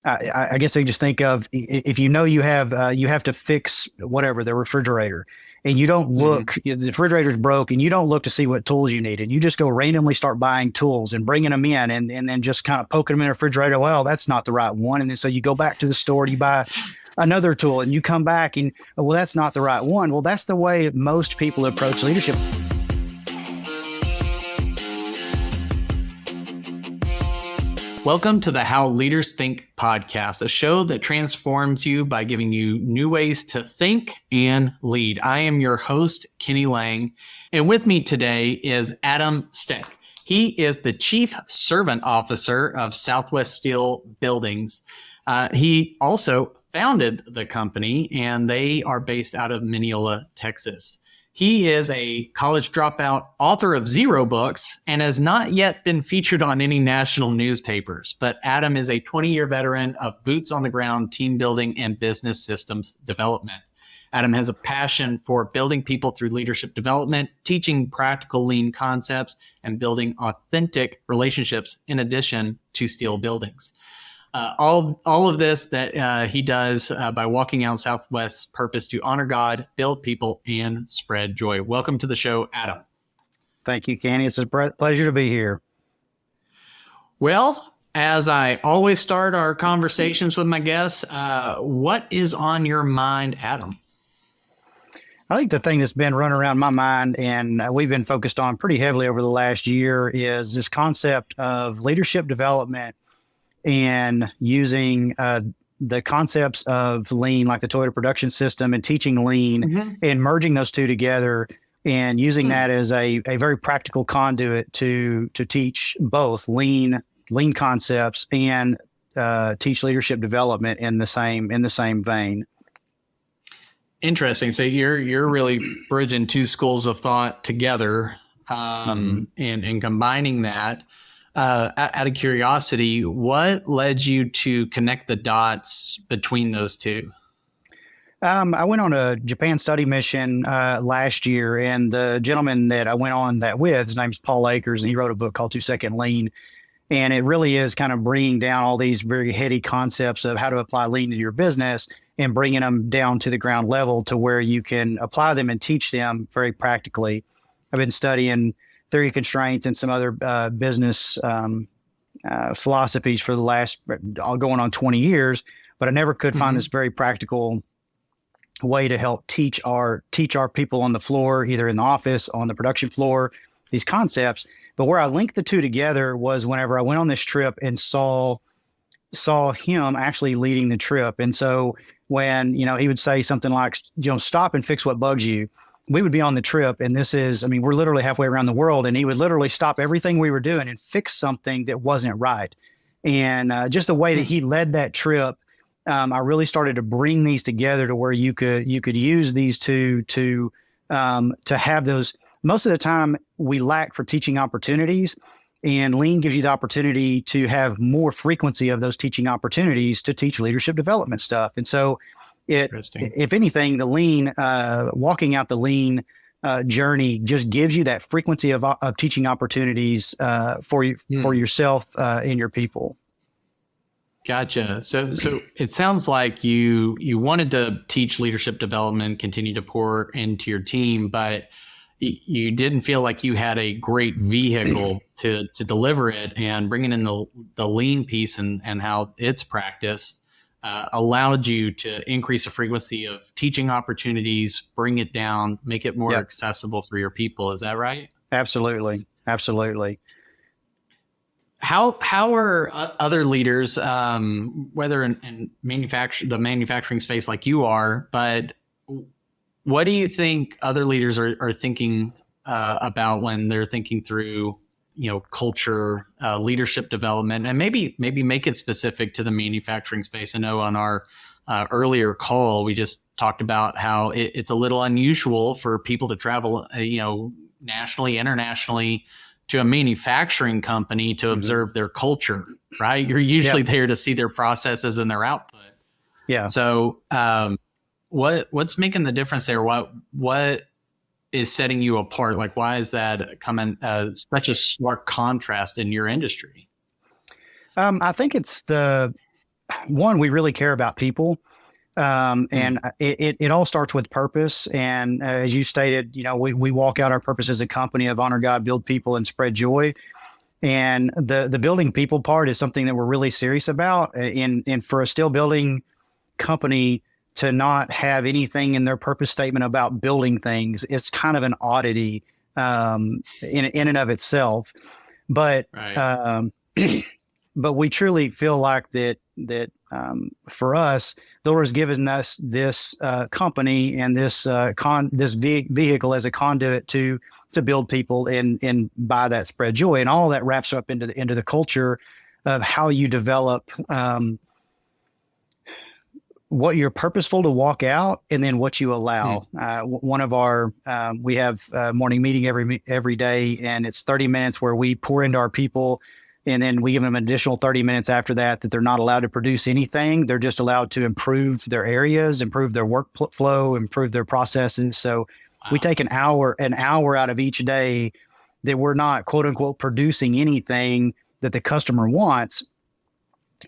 I guess I just think of if you have to fix whatever the refrigerator, and you don't Hmm. look, the refrigerator's broke, and you don't look to see what tools you need, and you just go randomly start buying tools and bringing them in, and then just kind of poking them in the refrigerator. Well, that's not the right one, and then so you go back to the store and you buy another tool, and you come back and well, that's not the right one. Well, that's the way most people approach leadership. Welcome to the How Leaders Think podcast, a show that transforms you by giving you new ways to think and lead. I am your host, Kenny Lange, and with me today is Adam Steck. He is the Chief Servant Officer of Southwest Steel Buildings. He also founded the company, and they are based out of Mineola, Texas. He is a college dropout, author of 0 books, and has not yet been featured on any national newspapers. But Adam is a 20-year veteran of boots on the ground team building and business systems development. Adam has a passion for building people through leadership development, teaching practical lean concepts, and building authentic relationships in addition to steel buildings. All of this that he does by walking out Southwest's purpose to honor God, build people, and spread joy. Welcome to the show, Adam. Thank you, Kenny. It's a pleasure to be here. Well, as I always start our conversations with my guests, what is on your mind, Adam? I think the thing that's been running around my mind and we've been focused on pretty heavily over the last year is this concept of leadership development and using the concepts of lean, like the Toyota production system, and teaching lean and merging those two together and using that as a very practical conduit to teach both lean concepts and teach leadership development in the same vein. Interesting. So you're really bridging two schools of thought together, and combining that. Out of curiosity, what led you to connect the dots between those two? I went on a Japan study mission last year, and the gentleman that I went on that with, his name's Paul Akers, and he wrote a book called 2 Second Lean. And it really is kind of bringing down all these very heady concepts of how to apply lean to your business and bringing them down to the ground level to where you can apply them and teach them very practically. I've been studying theory of constraints and some other business philosophies for the last going on 20 years, but I never could find this very practical way to help teach our people on the floor, either in the office, on the production floor, these concepts. But where I linked the two together was whenever I went on this trip and saw him actually leading the trip. And so when, he would say something like, stop and fix what bugs you. We would be on the trip, and we're literally halfway around the world, and he would literally stop everything we were doing and fix something that wasn't right. And just the way that he led that trip, I really started to bring these together to where you could use these two to have those. Most of the time we lack for teaching opportunities, and lean gives you the opportunity to have more frequency of those teaching opportunities to teach leadership development stuff. And so if anything, the lean, walking out the lean journey just gives you that frequency of teaching opportunities for yourself and your people. Gotcha. So it sounds like you wanted to teach leadership development, continue to pour into your team, but you didn't feel like you had a great vehicle to deliver it, and bringing in the lean piece and how it's practiced allowed you to increase the frequency of teaching opportunities, bring it down, make it more accessible for your people. Is that right? Absolutely. How are other leaders, whether in the manufacturing space like you are, but what do you think other leaders are thinking about when they're thinking through, culture, leadership development, and maybe make it specific to the manufacturing space? I know on our earlier call, we just talked about how it's a little unusual for people to travel, nationally, internationally, to a manufacturing company to observe their culture, right? You're usually there to see their processes and their output. Yeah. So, what's making the difference there? What is setting you apart? Like, why is that coming such a stark contrast in your industry? I think it's one, we really care about people. And it all starts with purpose. And as you stated, we walk out our purpose as a company of honor God, build people, and spread joy. And the building people part is something that we're really serious about. And for a still building company to not have anything in their purpose statement about building things, it's kind of an oddity in and of itself. But Right. But we truly feel like that for us, the Lord has given us this company and this vehicle as a conduit to build people and by that spread joy, and all that wraps up into the culture of how you develop what you're purposeful to walk out, and then what you allow. One of our we have a morning meeting every day, and it's 30 minutes where we pour into our people. And then we give them an additional 30 minutes after that they're not allowed to produce anything. They're just allowed to improve their areas, improve their workflow, improve their processes. So we take an hour out of each day that we're not, quote unquote, producing anything that the customer wants.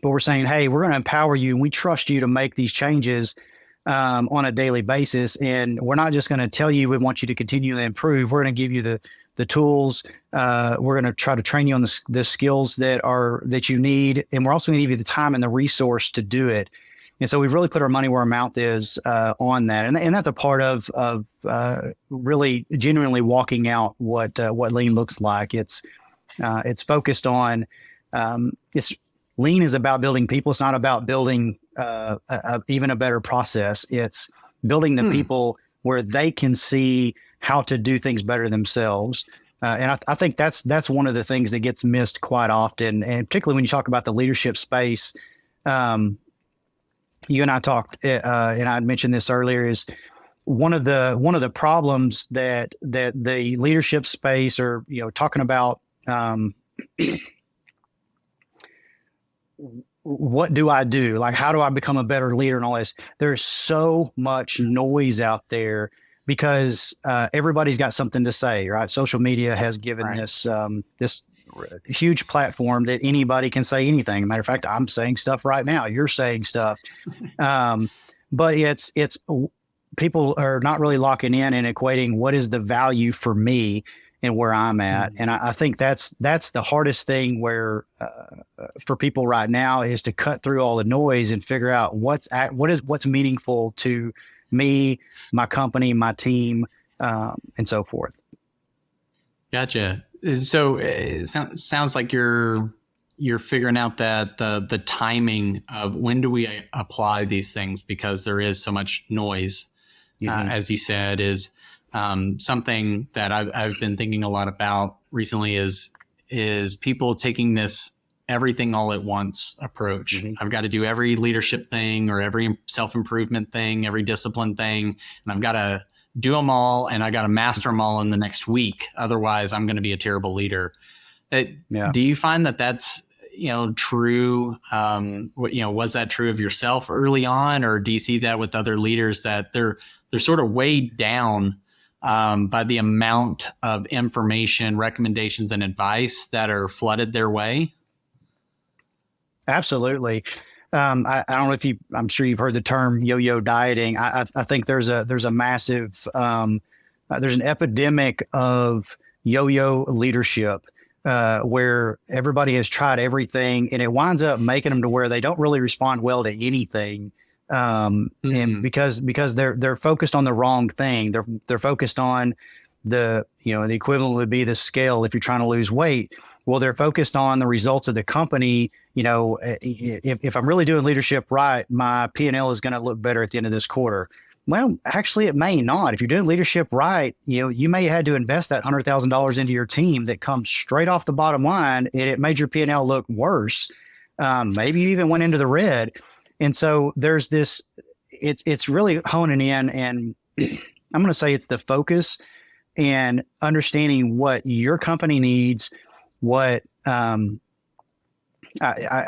But we're saying, hey, we're going to empower you, and we trust you to make these changes on a daily basis. And we're not just going to tell you we want you to continually improve. We're going to give you the tools. We're going to try to train you on the skills that you need. And we're also going to give you the time and the resource to do it. And so we really put our money where our mouth is on that. And that's a part of really genuinely walking out what lean looks like. It's focused on, lean is about building people. It's not about building even a better process. It's building the people where they can see how to do things better themselves. And I think that's one of the things that gets missed quite often. And particularly when you talk about the leadership space, you and I talked, and I mentioned this earlier, is one of the problems that the leadership space, or, talking about, what do I do? Like, how do I become a better leader and all this? There's so much noise out there because everybody's got something to say, right? Social media has given this huge platform that anybody can say anything. Matter of fact, I'm saying stuff right now. You're saying stuff. But it's people are not really locking in and equating what is the value for me and where I'm at. And I think that's the hardest thing where for people right now is to cut through all the noise and figure out what's meaningful to me, my company, my team, and so forth. Gotcha. So it sounds like you're figuring out that the timing of when do we apply these things, because there is so much noise, as you said, is something that I've been thinking a lot about recently is people taking this everything all at once approach. I've got to do every leadership thing or every self-improvement thing, every discipline thing, and I've got to do them all, and I got to master them all in the next week. Otherwise, I'm going to be a terrible leader. Do you find that that's true? Was that true of yourself early on, or do you see that with other leaders that they're sort of weighed down by the amount of information, recommendations, and advice that are flooded their way? Absolutely. I don't know if I'm sure you've heard the term yo-yo dieting. I think there's a massive, there's an epidemic of yo-yo leadership where everybody has tried everything, and it winds up making them to where they don't really respond well to anything. And because they're focused on the wrong thing. They're focused on the equivalent would be the scale if you're trying to lose weight. Well, they're focused on the results of the company. If I'm really doing leadership right, my P&L is going to look better at the end of this quarter. Well, actually, it may not. If you're doing leadership right, you may have had to invest that $100,000 into your team that comes straight off the bottom line, and it made your P&L look worse. Maybe you even went into the red. And so there's this. It's really honing in, and I'm going to say it's the focus and understanding what your company needs. What I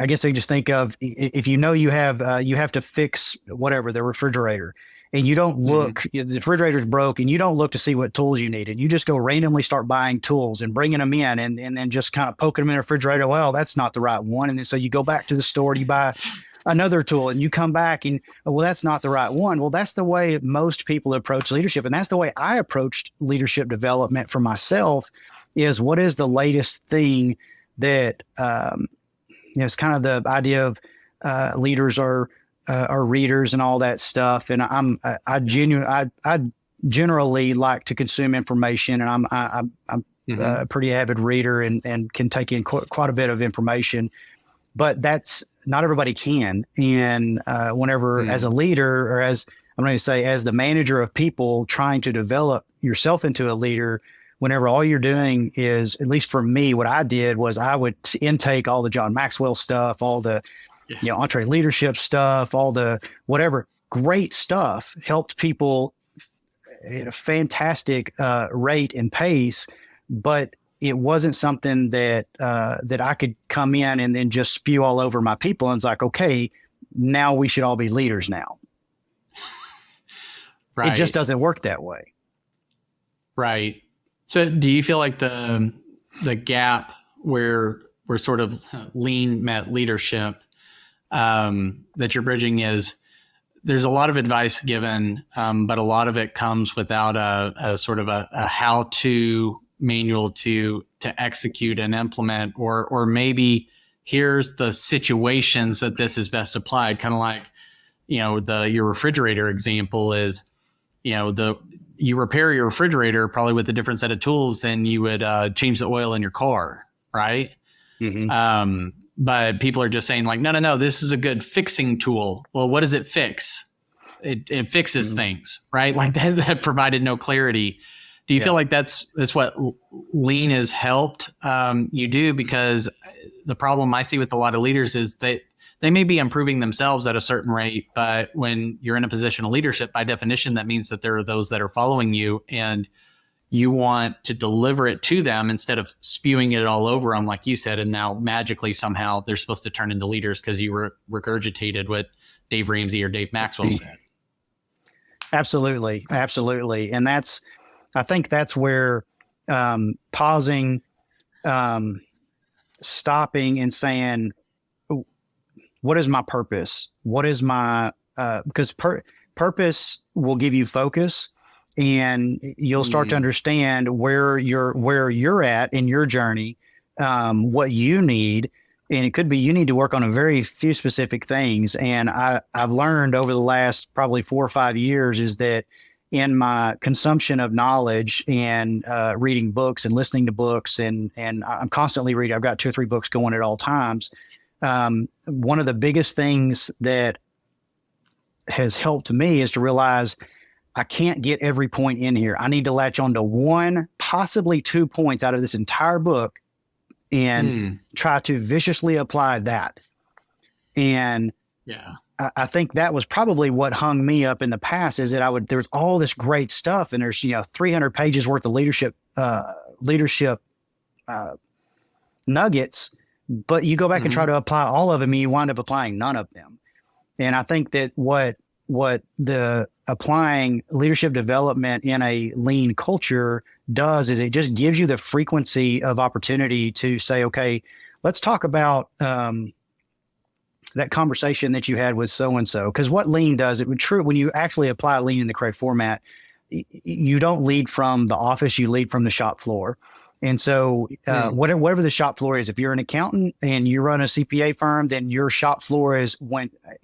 guess I just think of, if you have to fix whatever, the refrigerator, and you don't look, the refrigerator's broke, and you don't look to see what tools you need, and you just go randomly start buying tools and bringing them in, and then just kind of poking them in the refrigerator. Well, that's not the right one, and then so you go back to the store and you buy another tool, and you come back and, well, that's not the right one. Well, that's the way most people approach leadership. And that's the way I approached leadership development for myself, is what is the latest thing that, it's kind of the idea of leaders are readers and all that stuff. And I generally like to consume information, and I'm a pretty avid reader and can take in quite a bit of information, but that's not everybody can. And whenever as a leader, or as I'm going to say, as the manager of people trying to develop yourself into a leader, whenever all you're doing is, at least for me, what I did was I would intake all the John Maxwell stuff, all the entree leadership stuff, all the whatever great stuff, helped people at a fantastic rate and pace, but it wasn't something that that I could come in and then just spew all over my people. And it's like, okay, now we should all be leaders now. Right. It just doesn't work that way. Right. So do you feel like the gap where we're sort of lean met leadership that you're bridging is, there's a lot of advice given, but a lot of it comes without a sort of a how-to manual to execute and implement, or maybe here's the situations that this is best applied. Kind of like, your refrigerator example is, you repair your refrigerator probably with a different set of tools than you would change the oil in your car, right? Mm-hmm. But people are just saying like, no, this is a good fixing tool. Well, what does it fix? It fixes things, right? Like that provided no clarity. Do you feel like that's what lean has helped you do? Because the problem I see with a lot of leaders is that they may be improving themselves at a certain rate, but when you're in a position of leadership, by definition, that means that there are those that are following you, and you want to deliver it to them instead of spewing it all over them, like you said, and now magically somehow they're supposed to turn into leaders because you regurgitated what Dave Ramsey or Dave Maxwell said. Absolutely. And I think that's where pausing, stopping and saying, what is my purpose? What is my, because purpose will give you focus, and you'll start to understand where you're at in your journey, what you need. And it could be you need to work on a very few specific things. And I've learned over the last probably 4 or 5 years is that in my consumption of knowledge and reading books and listening to books, and I'm constantly reading, I've got 2 or 3 books going at all times. One of the biggest things that has helped me is to realize I can't get every point in here. I need to latch on to 1, possibly 2 points out of this entire book and try to viciously apply that. And I think that was probably what hung me up in the past, is that there's all this great stuff, and there's 300 pages worth of leadership nuggets, but you go back and try to apply all of them, and you wind up applying none of them. And I think that what the applying leadership development in a lean culture does is it just gives you the frequency of opportunity to say, okay, let's talk about that conversation that you had with so-and-so. Because what lean does, when you actually apply lean in the correct format, you don't lead from the office, you lead from the shop floor. And so whatever the shop floor is, if you're an accountant and you run a CPA firm, then your shop floor is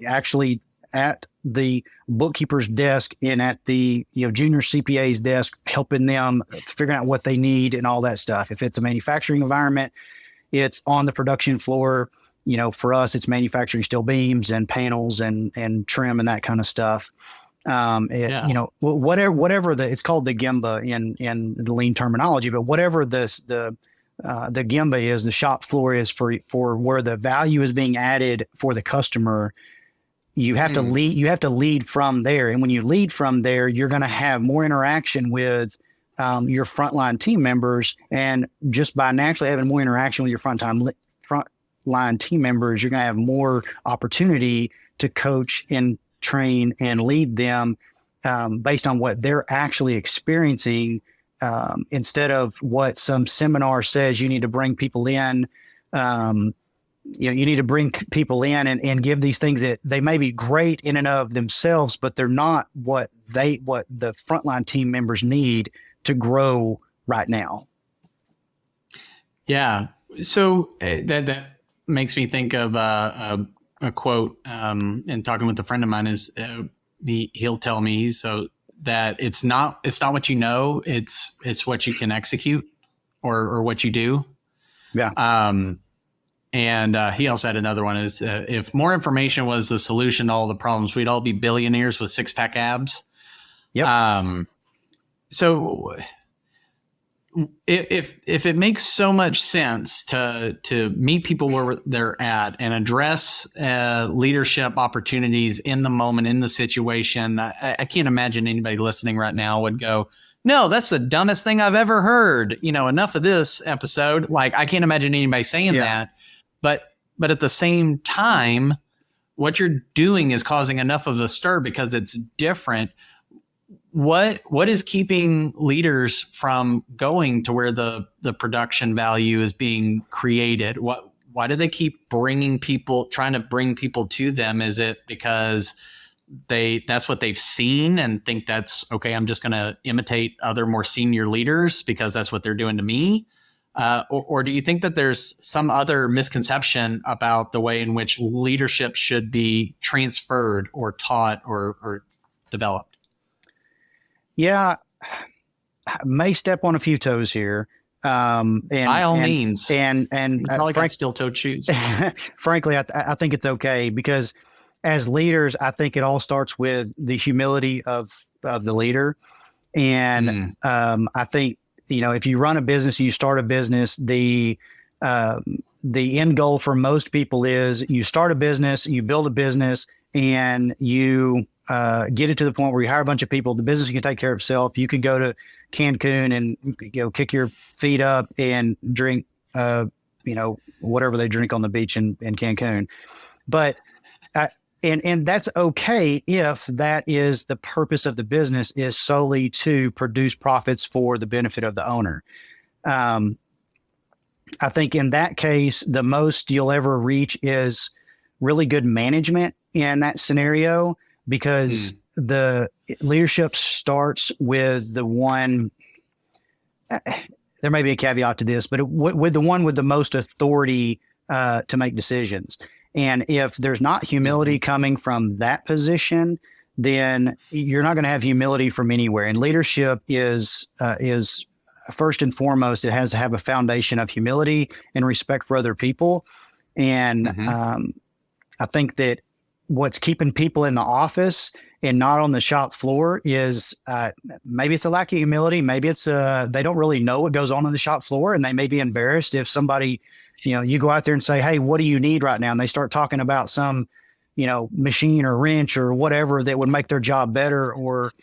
actually at the bookkeeper's desk and at the junior CPA's desk, helping them figuring out what they need and all that stuff. If it's a manufacturing environment, it's on the production floor. For us, it's manufacturing steel beams and panels and trim and that kind of stuff. Whatever it's called the Gemba in the lean terminology, but whatever the Gemba is, the shop floor is for where the value is being added for the customer. You have to lead from there. And when you lead from there, you're going to have more interaction with your frontline team members. And just by naturally having more interaction with your frontline team members, you're going to have more opportunity to coach and train and lead them based on what they're actually experiencing, instead of what some seminar says you need to bring people in you need to bring people in and give these things that they may be great in and of themselves, but they're not what the frontline team members need to grow right now. Yeah. So that makes me think of a quote. And talking with a friend of mine is he'll tell me so that it's not what you know, it's what you can execute or what you do. Yeah. And he also had another one is if more information was the solution to all the problems, we'd all be billionaires with 6-pack abs. Yep. So if it makes so much sense to meet people where they're at and address leadership opportunities in the moment, in the situation, I can't imagine anybody listening right now would go, no, that's the dumbest thing I've ever heard. Enough of this episode. Like, I can't imagine anybody saying that. But at the same time, what you're doing is causing enough of a stir because it's different. What is keeping leaders from going to where the production value is being created? Why do they keep trying to bring people to them? Is it because that's what they've seen and think that's okay? I'm just going to imitate other more senior leaders because that's what they're doing to me. Or do you think that there's some other misconception about the way in which leadership should be transferred or taught or developed? Yeah, I may step on a few toes here. And by all means, and probably got steel-toed shoes. Frankly, I think it's okay because as leaders, I think it all starts with the humility of the leader, and I think. If you run a business, you start a business, the end goal for most people is you start a business, you build a business, and you get it to the point where you hire a bunch of people. The business can take care of itself. You can go to Cancun and kick your feet up and drink, whatever they drink on the beach in Cancun. But and that's okay if that is the purpose of the business is solely to produce profits for the benefit of the owner. I think in that case, the most you'll ever reach is really good management in that scenario because the leadership starts with the one. There may be a caveat to this, but with the one with the most authority to make decisions. And if there's not humility coming from that position, then you're not going to have humility from anywhere. And leadership is first and foremost, it has to have a foundation of humility and respect for other people. And I think that what's keeping people in the office and not on the shop floor is maybe it's a lack of humility. Maybe it's they don't really know what goes on the shop floor, and they may be embarrassed if somebody. You go out there and say, hey, what do you need right now? And they start talking about some, machine or wrench or whatever that would make their job better or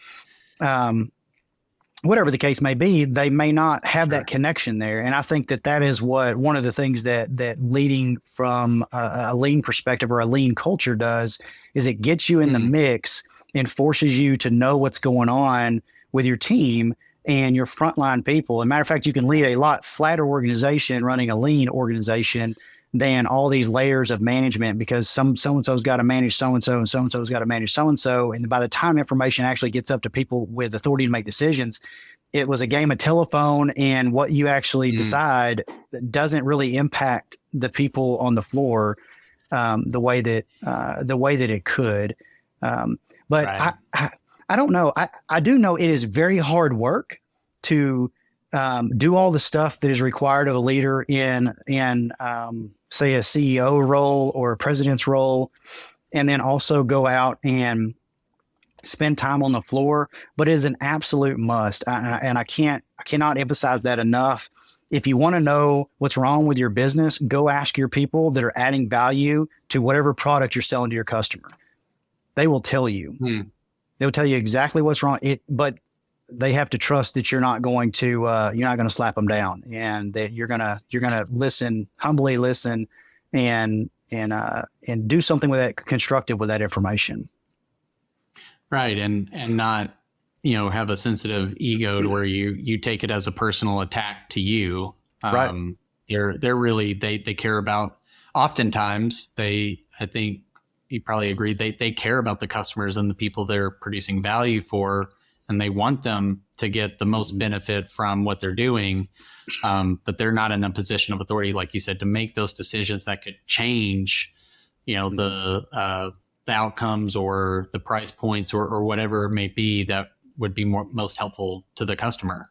whatever the case may be. They may not have that connection there. And I think that is one of the things that leading from a lean perspective or a lean culture does is it gets you in the mix and forces you to know what's going on with your team and your frontline people. As a matter of fact, you can lead a lot flatter organization running a lean organization than all these layers of management because so-and-so's got to manage so-and-so and so-and-so's got to manage so-and-so. And by the time information actually gets up to people with authority to make decisions, it was a game of telephone, and what you actually decide doesn't really impact the people on the floor the way that it could. But right. I don't know. I do know it is very hard work to do all the stuff that is required of a leader in say a CEO role or a president's role, and then also go out and spend time on the floor. But it is an absolute must, and I cannot emphasize that enough. If you want to know what's wrong with your business, go ask your people that are adding value to whatever product you're selling to your customer. They will tell you. They'll tell you exactly what's wrong. But they have to trust that you're not going to slap them down, and that you're gonna listen, humbly listen, and do something with that constructive with that information. Right, and not have a sensitive ego to where you take it as a personal attack to you. Right. They're really they care about oftentimes I think you probably agree, they care about the customers and the people they're producing value for, and they want them to get the most benefit from what they're doing. But they're not in a position of authority, like you said, to make those decisions that could change, the outcomes or the price points or whatever it may be that would be most helpful to the customer.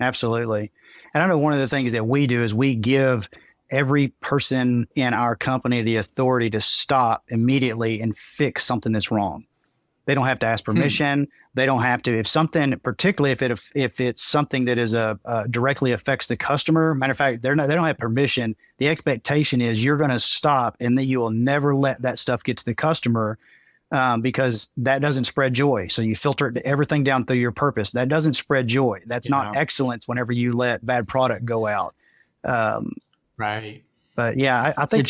Absolutely. And I know one of the things that we do is we give every person in our company the authority to stop immediately and fix something that's wrong. They don't have to ask permission. They don't have to, if something, particularly if it's something that is directly affects the customer. Matter of fact, they don't have permission. The expectation is you're going to stop, and that you will never let that stuff get to the customer, because that doesn't spread joy. So you filter everything down through your purpose. That doesn't spread joy. That's not excellence whenever you let bad product go out. Right. But yeah, I think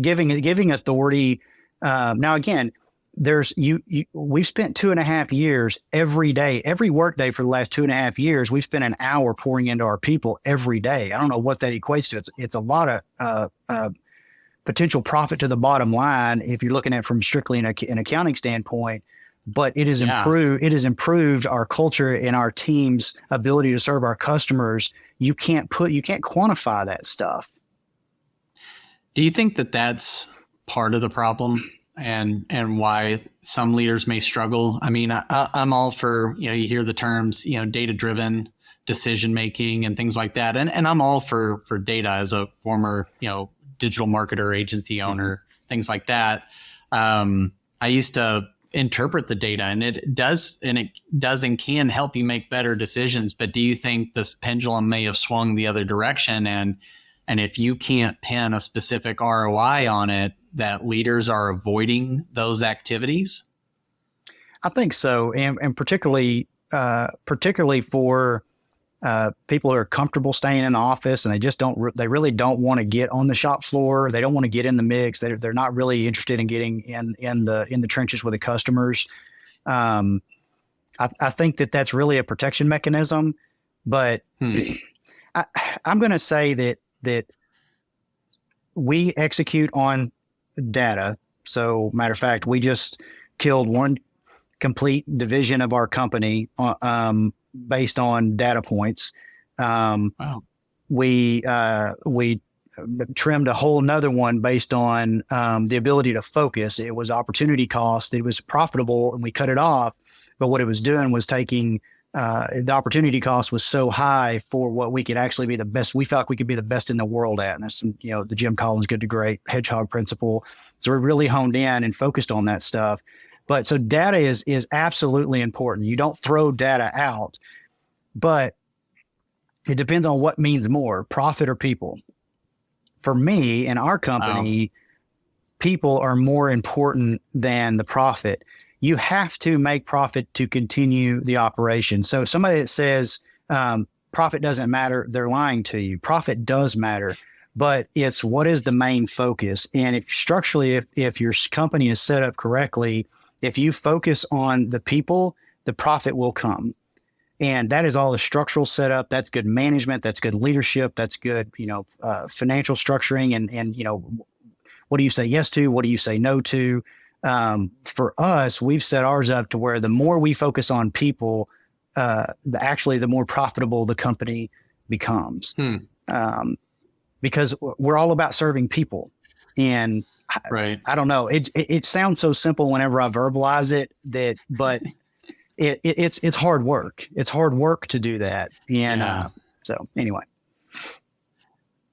giving authority. Now again, we've spent 2.5 years every day, every work day for the last 2.5 years. We've spent an hour pouring into our people every day. I don't know what that equates to. It's a lot of potential profit to the bottom line if you're looking at it from strictly an accounting standpoint. But it has improved. It has improved our culture and our team's ability to serve our customers. You can't quantify that stuff. Do you think that that's part of the problem and why some leaders may struggle? I mean, I'm all for, you hear the terms, data-driven decision-making and things like that. And I'm all for data as a former, digital marketer, agency owner, things like that. I used to interpret the data, and it does and can help you make better decisions. But do you think this pendulum may have swung the other direction? And if you can't pin a specific ROI on it, that leaders are avoiding those activities? I think so. And particularly for people who are comfortable staying in the office, and they really don't want to get on the shop floor. They don't want to get in the mix. They're not really interested in getting in the trenches with the customers. I think that's really a protection mechanism, but I'm going to say that we execute on data. So matter of fact, we just killed one complete division of our company based on data points. Wow. We trimmed a whole nother one based on the ability to focus. It was opportunity cost. It was profitable, and we cut it off. But what it was doing was taking the opportunity cost was so high for what we could actually be the best. We felt we could be the best in the world at. And that's, the Jim Collins Good to Great hedgehog principle. So we really honed in and focused on that stuff. But so data is absolutely important. You don't throw data out, but it depends on what means more, profit or people. For me and our company, people are more important than the profit. You have to make profit to continue the operation. So somebody that says profit doesn't matter, they're lying to you. Profit does matter, but it's what is the main focus. And if your company is set up correctly, if you focus on the people, the profit will come. And that is all the structural setup. That's good management. That's good leadership. That's good, financial structuring. And what do you say yes to? What do you say no to? For us, we've set ours up to where the more we focus on people, the more profitable the company becomes. Because we're all about serving people. And right. I don't know. It sounds so simple whenever I verbalize it, but it's hard work. It's hard work to do that. And so anyway.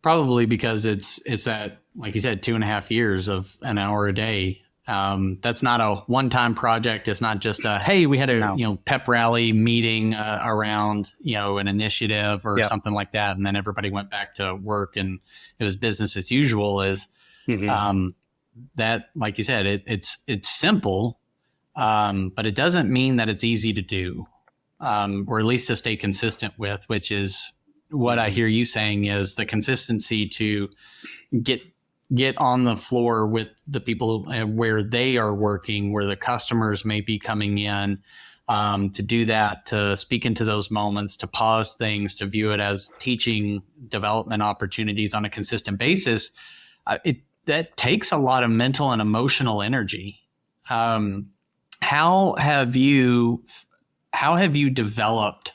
Probably because it's that, like you said, 2.5 years of an hour a day. That's not a one-time project. It's not just hey, we had a pep rally meeting around an initiative or something like that, and then everybody went back to work and it was business as usual. That, like you said, it's simple, but it doesn't mean that it's easy to do, or at least to stay consistent with, which is what I hear you saying is the consistency to get on the floor with the people where they are working, where the customers may be coming in, to do that, to speak into those moments, to pause things, to view it as teaching development opportunities on a consistent basis. that takes a lot of mental and emotional energy. How have you developed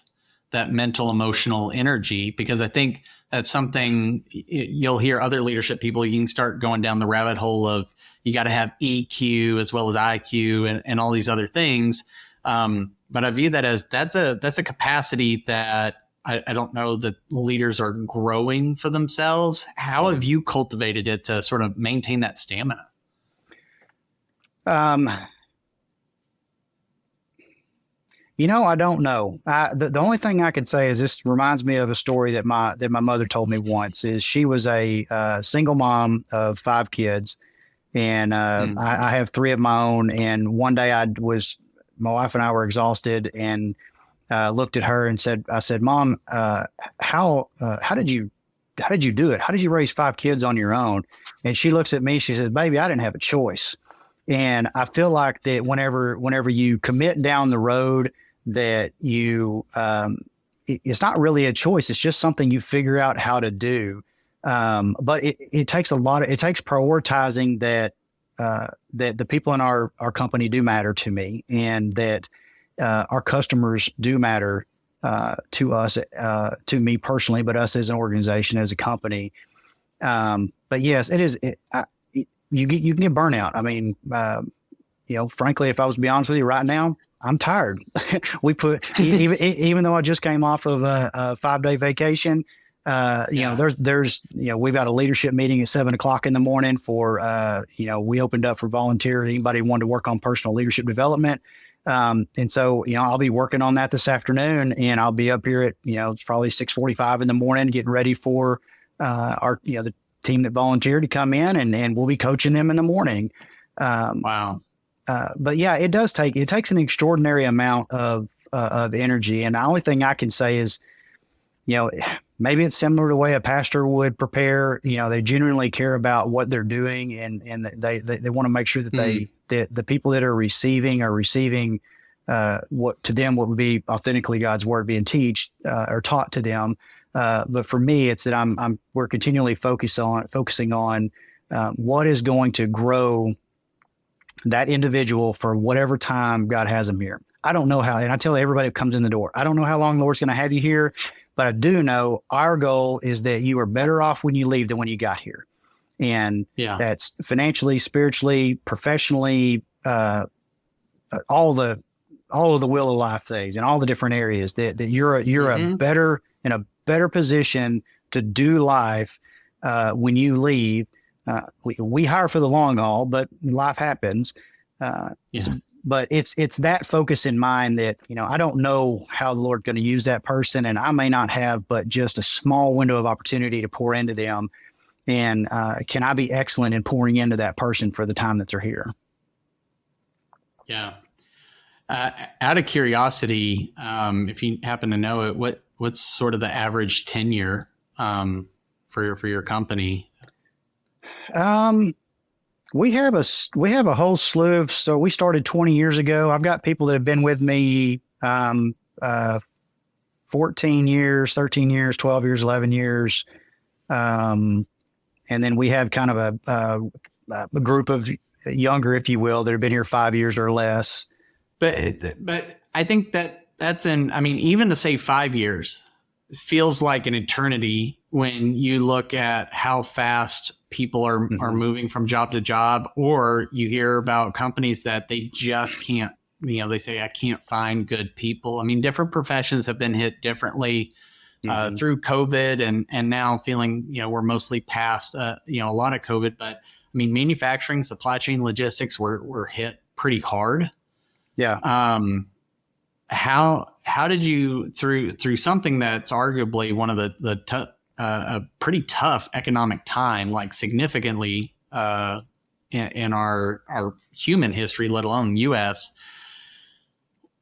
that mental emotional energy? Because I think that's something you'll hear other leadership people, you can start going down the rabbit hole of you got to have EQ as well as IQ and all these other things. But I view that as that's a capacity that I don't know that leaders are growing for themselves. How have you cultivated it to sort of maintain that stamina? I don't know. The only thing I could say is this reminds me of a story that my mother told me once. Is she was a single mom of 5 kids, and I have 3 of my own. And one day my wife and I were exhausted, and looked at her and I said, Mom, how did you do it? How did you raise 5 kids on your own? And she looks at me. She says, Baby, I didn't have a choice. And I feel like that whenever you commit down the road, that it's not really a choice. It's just something you figure out how to do. But it takes prioritizing that the people in our company do matter to me, and that our customers do matter to us, to me personally, but us as an organization, as a company. But yes, it is. You can get burnout. I mean, frankly, if I was to be honest with you right now, I'm tired. Even though I just came off of a 5-day vacation, there's we've got a leadership meeting at 7:00 in the morning for, we opened up for volunteer. Anybody who wanted to work on personal leadership development. And so, I'll be working on that this afternoon, and I'll be up here at, it's probably 6:45 in the morning, getting ready for, the team that volunteered to come in, and we'll be coaching them in the morning. Wow. But yeah, it takes an extraordinary amount of energy. And the only thing I can say is, maybe it's similar to the way a pastor would prepare. They genuinely care about what they're doing, and they want to make sure that the people that are receiving what to them what would be authentically God's word being taught to them. But for me, it's that we're continually focusing on what is going to grow that individual for whatever time God has them here. I don't know how, and I tell everybody who comes in the door, I don't know how long the Lord's going to have you here, but I do know our goal is that you are better off when you leave than when you got here. And that's financially, spiritually, professionally, all of the will of life things and all the different areas that you're a better position to do life when you leave. We hire for the long haul, but life happens. But it's that focus in mind that, I don't know how the Lord's going to use that person, and I may not have but just a small window of opportunity to pour into them. And can I be excellent in pouring into that person for the time that they're here? Yeah. Out of curiosity, if you happen to know it, what's sort of the average tenure for your company? We have a whole slew of, so we started 20 years ago. I've got people that have been with me 14 years, 13 years, 12 years, 11 years. And then we have kind of a group of younger, if you will, that have been here 5 years or less. But I think even to say 5 years feels like an eternity when you look at how fast people are moving from job to job, or you hear about companies that they just can't, they say, I can't find good people. I mean, different professions have been hit differently through COVID and now feeling, we're mostly past, a lot of COVID, but I mean, manufacturing, supply chain, logistics were hit pretty hard. Yeah. How did you through something that's arguably one of a pretty tough economic time, like significantly in our human history, let alone U.S.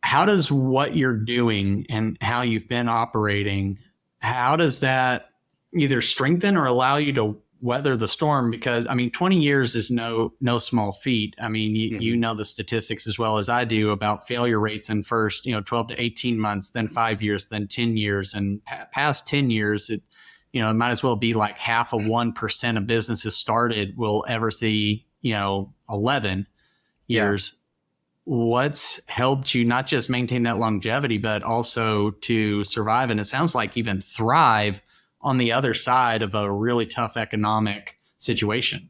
How does what you're doing and how you've been operating, how does that either strengthen or allow you to weather the storm? Because 20 years is no small feat. You know the statistics as well as I do about failure rates in first 12 to 18 months, then 5 years, then 10 years, and past 10 years it might as well be like half of 1% of businesses started will ever see, 11 years. What's helped you not just maintain that longevity, but also to survive? And it sounds like even thrive on the other side of a really tough economic situation.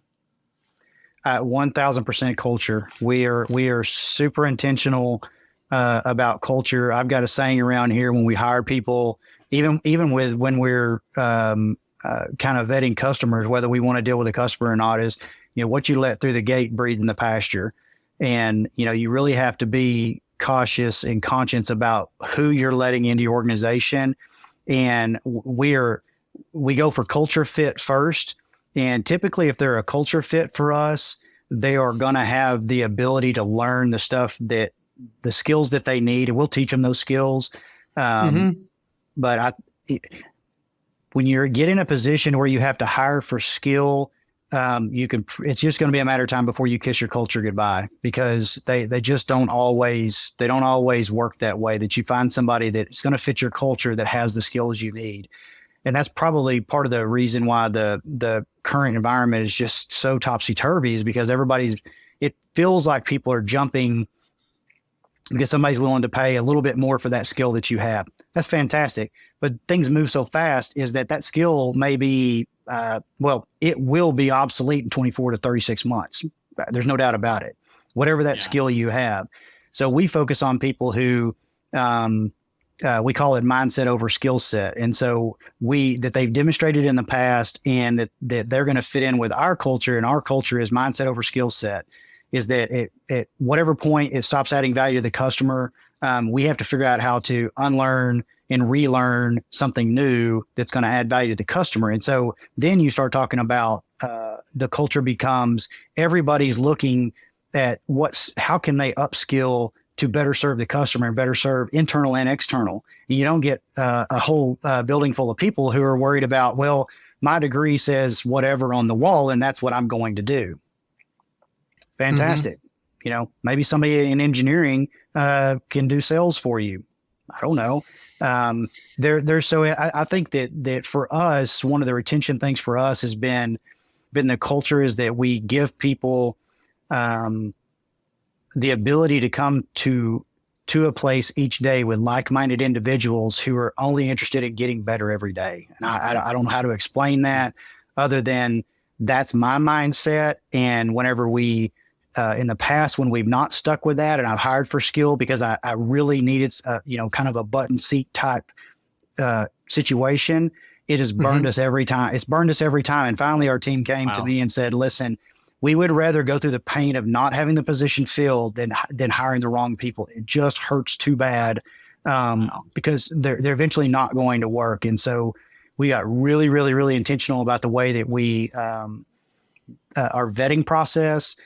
1000% culture. We are super intentional about culture. I've got a saying around here when we hire people, even with when we're kind of vetting customers, whether we want to deal with a customer or not, is what you let through the gate breeds in the pasture. And, you really have to be cautious and conscious about who you're letting into your organization. And we go for culture fit first. And typically, if they're a culture fit for us, they are going to have the ability to learn the skills that they need. And we'll teach them those skills. But when you're getting in a position where you have to hire for skill, it's just going to be a matter of time before you kiss your culture goodbye, because they just don't always work that way, that you find somebody that's going to fit your culture that has the skills you need. And that's probably part of the reason why the current environment is just so topsy-turvy, is because it feels like people are jumping because somebody's willing to pay a little bit more for that skill that you have. That's fantastic. But things move so fast is that skill may be, it will be obsolete in 24 to 36 months. There's no doubt about it, whatever that skill you have. So we focus on people who, we call it mindset over skill set. And so that they've demonstrated in the past, and that they're going to fit in with our culture, and our culture is mindset over skill set, is that at whatever point it stops adding value to the customer, we have to figure out how to unlearn and relearn something new that's going to add value to the customer. And so then you start talking about the culture becomes everybody's looking at how can they upskill to better serve the customer and better serve internal and external. You don't get a whole building full of people who are worried about, well, my degree says whatever on the wall, and that's what I'm going to do. Fantastic. Maybe somebody in engineering can do sales for you. I don't know. I think that for us, one of the retention things for us has been the culture, is that we give people the ability to come to a place each day with like-minded individuals who are only interested in getting better every day. And I don't know how to explain that other than that's my mindset. And whenever we, in the past, when we've not stuck with that, and I've hired for skill because I really needed, kind of a button seat type situation, it has burned us every time. It's burned us every time. And finally, our team came to me and said, listen, we would rather go through the pain of not having the position filled than hiring the wrong people. It just hurts too bad because they're eventually not going to work. And so we got really, really, really intentional about the way that we our vetting process.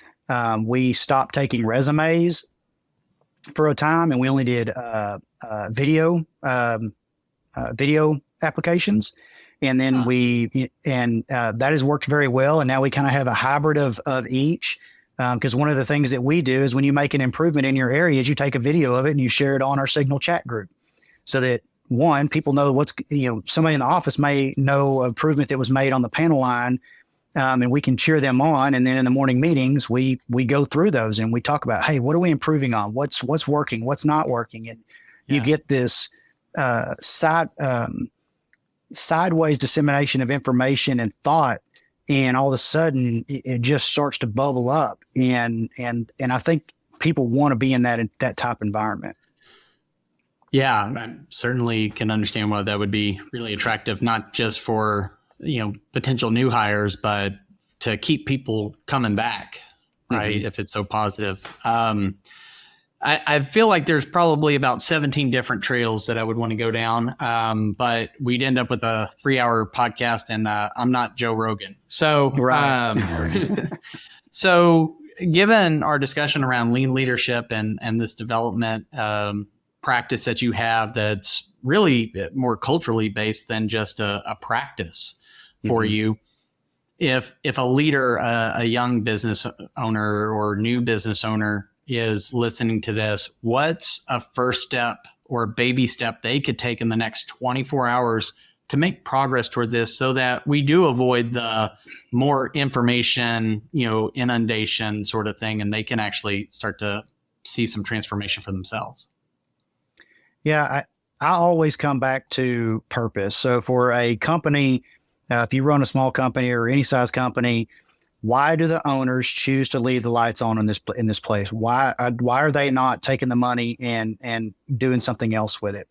We stopped taking resumes for a time, and we only did video applications. And then that has worked very well. And now we kind of have a hybrid of each. Because one of the things that we do is when you make an improvement in your area, is you take a video of it and you share it on our Signal chat group, so that people know somebody in the office may know improvement that was made on the panel line, and we can cheer them on. And then in the morning meetings, we go through those and we talk about, hey, what are we improving on? What's working? What's not working? And you get this sideways dissemination of information and thought, and all of a sudden it just starts to bubble up. And I think people want to be in that type environment. Yeah, I certainly can understand why that would be really attractive, not just for, potential new hires, but to keep people coming back, right? If it's so positive. I feel like there's probably about 17 different trails that I would want to go down, but we'd end up with a 3-hour podcast, and I'm not Joe Rogan. So, so given our discussion around lean leadership and this development practice that you have, that's really more culturally based than just a practice for you. If a leader, a young business owner or new business owner is listening to this, what's a first step or a baby step they could take in the next 24 hours to make progress toward this so that we do avoid the more information, inundation sort of thing, and they can actually start to see some transformation for themselves? Yeah, I always come back to purpose. So for a company, if you run a small company or any size company, why do the owners choose to leave the lights on in this place? Why are they not taking the money and doing something else with it?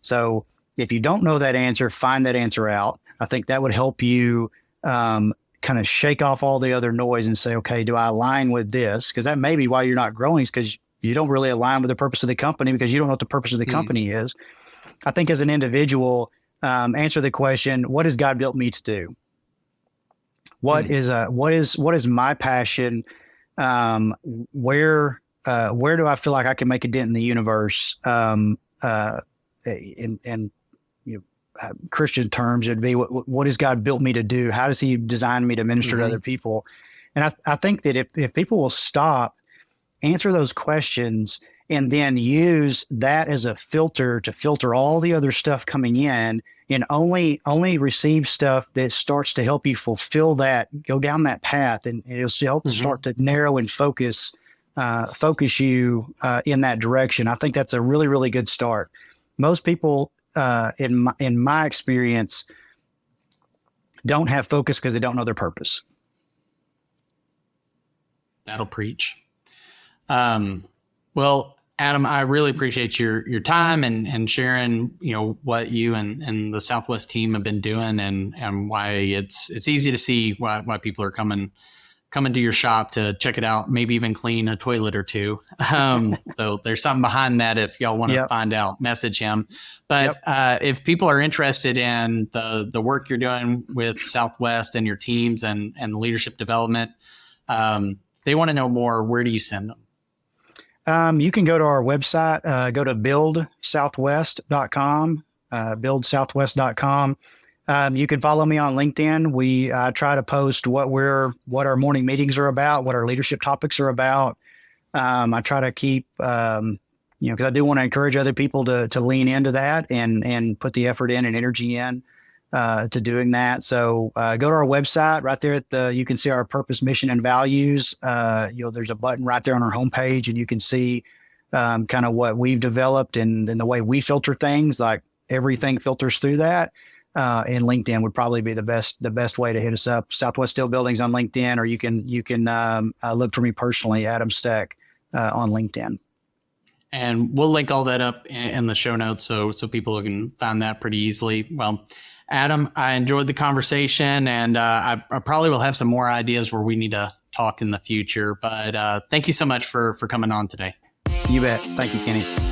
So if you don't know that answer, find that answer out. I think that would help you kind of shake off all the other noise and say, okay, do I align with this? Because that may be why you're not growing, is because you don't really align with the purpose of the company because you don't know what the purpose of the company is. I think as an individual, answer the question, what has God built me to do? What is my passion? Where do I feel like I can make a dent in the universe? In Christian terms, it'd be what has God built me to do? How does He design me to minister to other people? And I think that if people will stop, answer those questions, and then use that as a filter to filter all the other stuff coming in, and only receive stuff that starts to help you fulfill that, go down that path, and it'll help start to narrow and focus you in that direction. I think that's a really, really good start. Most people, in my experience, don't have focus because they don't know their purpose. That'll preach. Well, Adam, I really appreciate your time and sharing, what you and the Southwest team have been doing, and why it's easy to see why people are coming to your shop to check it out, maybe even clean a toilet or two. So there's something behind that. If y'all want to find out, message him. But if people are interested in the work you're doing with Southwest and your teams and leadership development, they want to know more, where do you send them? You can go to our website, go to buildsouthwest.com, buildsouthwest.com. You can follow me on LinkedIn. We try to post what our morning meetings are about, what our leadership topics are about. I try to keep, because I do want to encourage other people to lean into that and put the effort in and energy in to doing that. So go to our website. Right there you can see our purpose, mission, and values. There's a button right there on our homepage, and you can see kind of what we've developed and the way we filter things. Like everything filters through that. And LinkedIn would probably be the best way to hit us up. Southwest Steel Buildings on LinkedIn, or you can look for me personally, Adam Steck, on LinkedIn. And we'll link all that up in the show notes so people can find that pretty easily. Well, Adam, I enjoyed the conversation, and I probably will have some more ideas where we need to talk in the future. But thank you so much for coming on today. You bet. Thank you, Kenny.